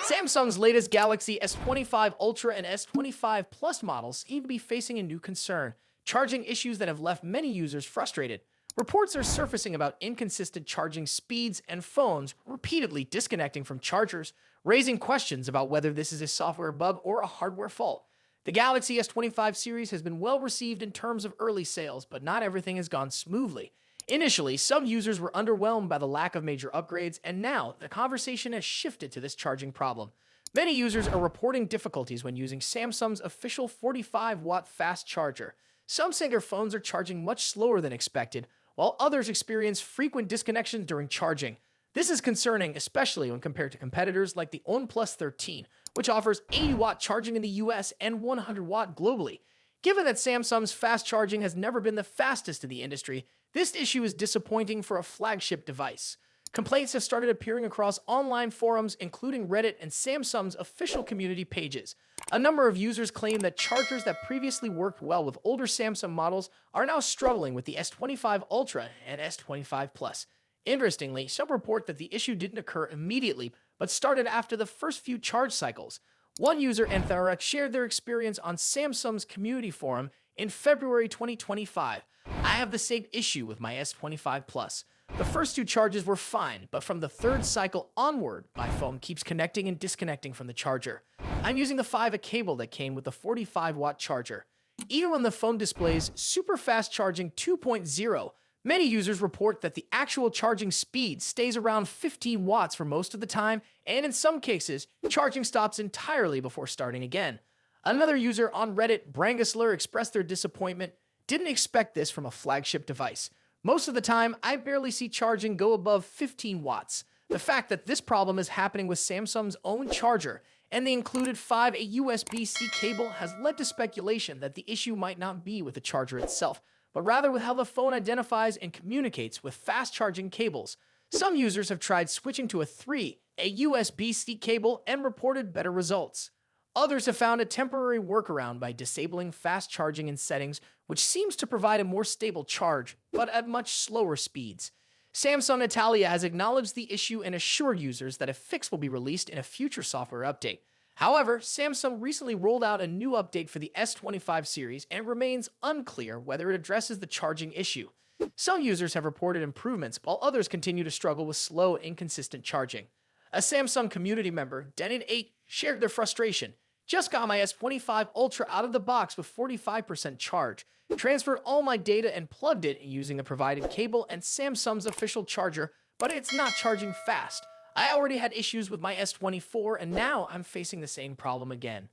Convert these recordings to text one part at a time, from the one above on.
Samsung's latest Galaxy S25 Ultra and S25 Plus models seem to be facing a new concern, charging issues that have left many users frustrated. Reports are surfacing about inconsistent charging speeds and phones repeatedly disconnecting from chargers, raising questions about whether this is a software bug or a hardware fault. The Galaxy S25 series has been well received in terms of early sales, but not everything has gone smoothly. Initially, some users were underwhelmed by the lack of major upgrades, and now the conversation has shifted to this charging problem. Many users are reporting difficulties when using Samsung's official 45-watt fast charger. Some say their phones are charging much slower than expected, while others experience frequent disconnections during charging. This is concerning, especially when compared to competitors like the OnePlus 13, which offers 80-watt charging in the US and 100-watt globally. Given that Samsung's fast charging has never been the fastest in the industry, this issue is disappointing for a flagship device. Complaints have started appearing across online forums, including Reddit and Samsung's official community pages. A number of users claim that chargers that previously worked well with older Samsung models are now struggling with the S25 Ultra and S25 Plus. Interestingly, some report that the issue didn't occur immediately, but started after the first few charge cycles. One user, Anthara, shared their experience on Samsung's community forum in February 2025. I have the same issue with my S25 Plus. The first two charges were fine, but from the third cycle onward, my phone keeps connecting and disconnecting from the charger. I'm using the 5A cable that came with the 45-watt charger. Even when the phone displays super fast charging 2.0, many users report that the actual charging speed stays around 15 watts for most of the time, and in some cases, charging stops entirely before starting again. Another user on Reddit, Brangisler, expressed their disappointment. Didn't expect this from a flagship device. Most of the time, I barely see charging go above 15 watts. The fact that this problem is happening with Samsung's own charger and the included 5A USB-C cable has led to speculation that the issue might not be with the charger itself, but rather with how the phone identifies and communicates with fast charging cables. Some users have tried switching to a 3A USB-C cable and reported better results. Others have found a temporary workaround by disabling fast charging in settings, which seems to provide a more stable charge, but at much slower speeds. Samsung Italia has acknowledged the issue and assured users that a fix will be released in a future software update. However, Samsung recently rolled out a new update for the S25 series and remains unclear whether it addresses the charging issue. Some users have reported improvements, while others continue to struggle with slow, inconsistent charging. A Samsung community member, Denon8, shared their frustration. Just got my S25 Ultra out of the box with 45% charge. Transferred all my data and plugged it using the provided cable and Samsung's official charger, but it's not charging fast. I already had issues with my S24 and now I'm facing the same problem again.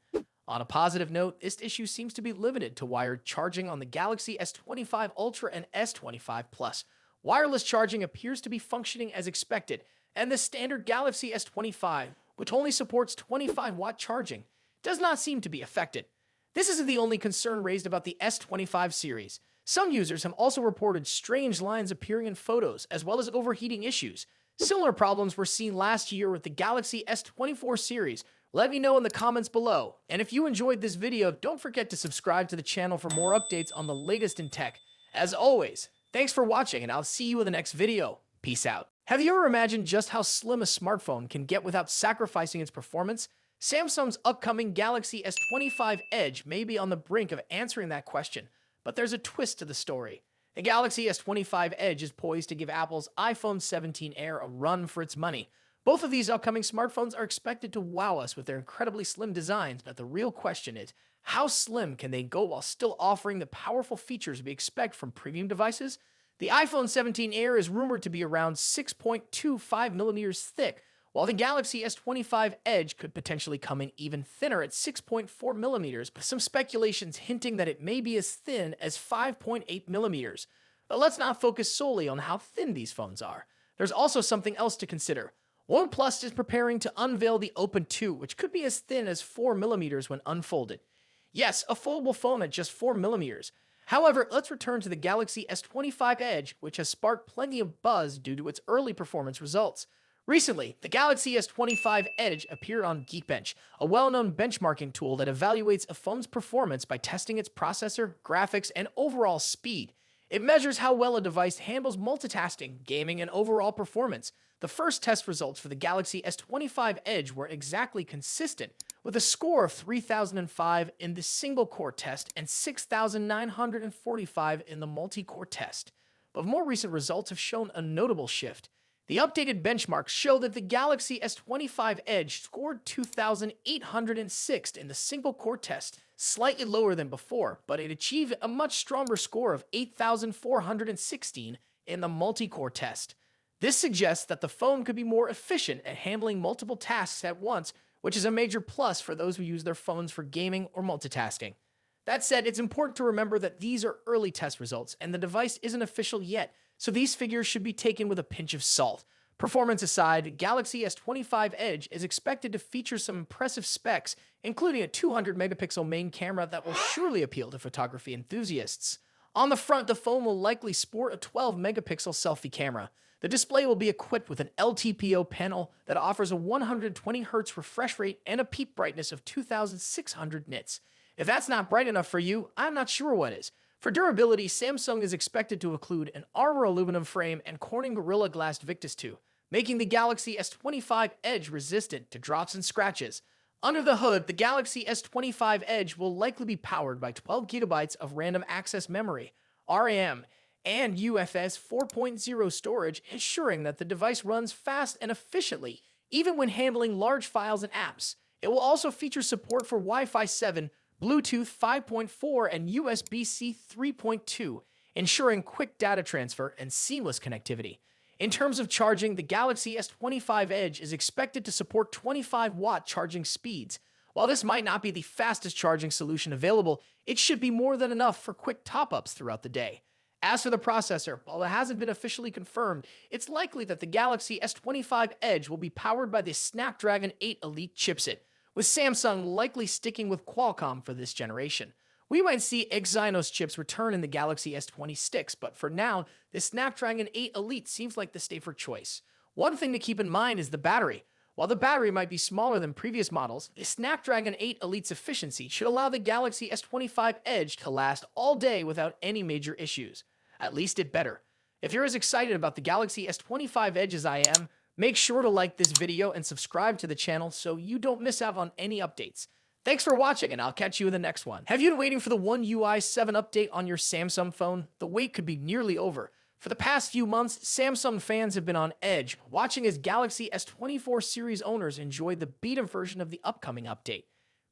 On a positive note, this issue seems to be limited to wired charging on the Galaxy S25 Ultra and S25 Plus. Wireless charging appears to be functioning as expected, and the standard Galaxy S25, which only supports 25-watt charging, does not seem to be affected. This isn't the only concern raised about the S25 series. Some users have also reported strange lines appearing in photos, as well as overheating issues. Similar problems were seen last year with the Galaxy S24 series. Let me know in the comments below. And if you enjoyed this video, don't forget to subscribe to the channel for more updates on the latest in tech. As always, thanks for watching, and I'll see you in the next video. Peace out. Have you ever imagined just how slim a smartphone can get without sacrificing its performance? Samsung's upcoming Galaxy S25 Edge may be on the brink of answering that question, but there's a twist to the story. The Galaxy S25 Edge is poised to give Apple's iPhone 17 Air a run for its money. Both of these upcoming smartphones are expected to wow us with their incredibly slim designs, but the real question is, how slim can they go while still offering the powerful features we expect from premium devices? The iPhone 17 Air is rumored to be around 6.25 millimeters thick, while the Galaxy S25 Edge could potentially come in even thinner at 6.4 millimeters, with some speculations hinting that it may be as thin as 5.8 millimeters. But let's not focus solely on how thin these phones are. There's also something else to consider. OnePlus is preparing to unveil the Open 2, which could be as thin as 4 millimeters when unfolded. Yes, a foldable phone at just 4 millimeters. However, let's return to the Galaxy S25 Edge, which has sparked plenty of buzz due to its early performance results. Recently, the Galaxy S25 Edge appeared on Geekbench, a well-known benchmarking tool that evaluates a phone's performance by testing its processor, graphics, and overall speed. It measures how well a device handles multitasking, gaming, and overall performance. The first test results for the Galaxy S25 Edge were exactly consistent, with a score of 3005 in the single-core test and 6945 in the multi-core test. But more recent results have shown a notable shift. The updated benchmarks show that the Galaxy S25 Edge scored 2,806 in the single-core test, slightly lower than before, but it achieved a much stronger score of 8,416 in the multi-core test. This suggests that the phone could be more efficient at handling multiple tasks at once, which is a major plus for those who use their phones for gaming or multitasking. That said, it's important to remember that these are early test results, and the device isn't official yet, so these figures should be taken with a pinch of salt. Performance aside, Galaxy S25 Edge is expected to feature some impressive specs, including a 200-megapixel main camera that will surely appeal to photography enthusiasts. On the front, the phone will likely sport a 12-megapixel selfie camera. The display will be equipped with an LTPO panel that offers a 120Hz refresh rate and a peak brightness of 2,600 nits. If that's not bright enough for you, I'm not sure what is. For durability, Samsung is expected to include an Armor aluminum frame and Corning Gorilla Glass Victus 2, making the Galaxy S25 Edge resistant to drops and scratches. Under the hood, the Galaxy S25 Edge will likely be powered by 12 GB of random access memory, RAM, and UFS 4.0 storage, ensuring that the device runs fast and efficiently, even when handling large files and apps. It will also feature support for Wi-Fi 7, Bluetooth 5.4, and USB-C 3.2, ensuring quick data transfer and seamless connectivity. In terms of charging, the Galaxy S25 Edge is expected to support 25-watt charging speeds. While this might not be the fastest charging solution available, it should be more than enough for quick top-ups throughout the day. As for the processor, while it hasn't been officially confirmed, it's likely that the Galaxy S25 Edge will be powered by the Snapdragon 8 Elite chipset, with Samsung likely sticking with Qualcomm for this generation. We might see Exynos chips return in the Galaxy S26, but for now, the Snapdragon 8 Elite seems like the safer choice. One thing to keep in mind is the battery. While the battery might be smaller than previous models, the Snapdragon 8 Elite's efficiency should allow the Galaxy S25 Edge to last all day without any major issues. At least it better. If you're as excited about the Galaxy S25 Edge as I am, make sure to like this video and subscribe to the channel so you don't miss out on any updates. Thanks for watching, and I'll catch you in the next one. Have you been waiting for the One UI 7 update on your Samsung phone? The wait could be nearly over. For the past few months, Samsung fans have been on edge, watching as Galaxy S24 series owners enjoy the beta version of the upcoming update.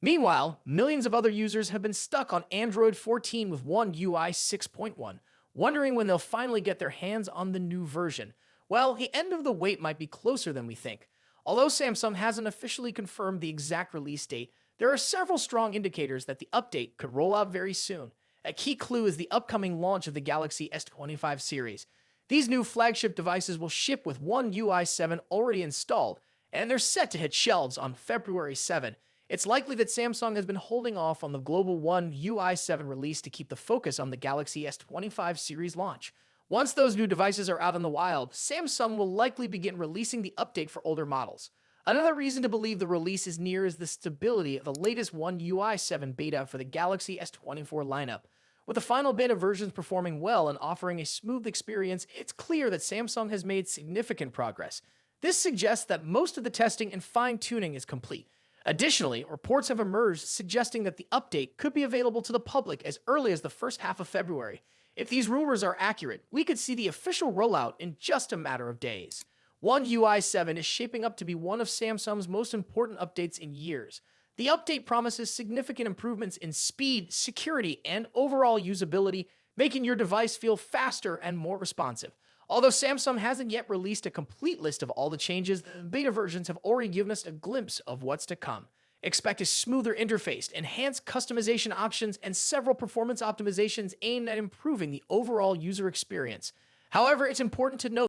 Meanwhile, millions of other users have been stuck on Android 14 with One UI 6.1, wondering when they'll finally get their hands on the new version. Well, the end of the wait might be closer than we think. Although Samsung hasn't officially confirmed the exact release date, there are several strong indicators that the update could roll out very soon. A key clue is the upcoming launch of the Galaxy S25 series. These new flagship devices will ship with One UI 7 already installed, and they're set to hit shelves on February 7. It's likely that Samsung has been holding off on the global One UI 7 release to keep the focus on the Galaxy S25 series launch. Once those new devices are out in the wild, Samsung will likely begin releasing the update for older models. Another reason to believe the release is near is the stability of the latest One UI 7 beta for the Galaxy S24 lineup. With the final beta versions performing well and offering a smooth experience, it's clear that Samsung has made significant progress. This suggests that most of the testing and fine-tuning is complete. Additionally, reports have emerged suggesting that the update could be available to the public as early as the first half of February. If these rumors are accurate, we could see the official rollout in just a matter of days. One UI 7 is shaping up to be one of Samsung's most important updates in years. The update promises significant improvements in speed, security, and overall usability, making your device feel faster and more responsive. Although Samsung hasn't yet released a complete list of all the changes, the beta versions have already given us a glimpse of what's to come. Expect a smoother interface, enhanced customization options, and several performance optimizations aimed at improving the overall user experience. However, it's important to note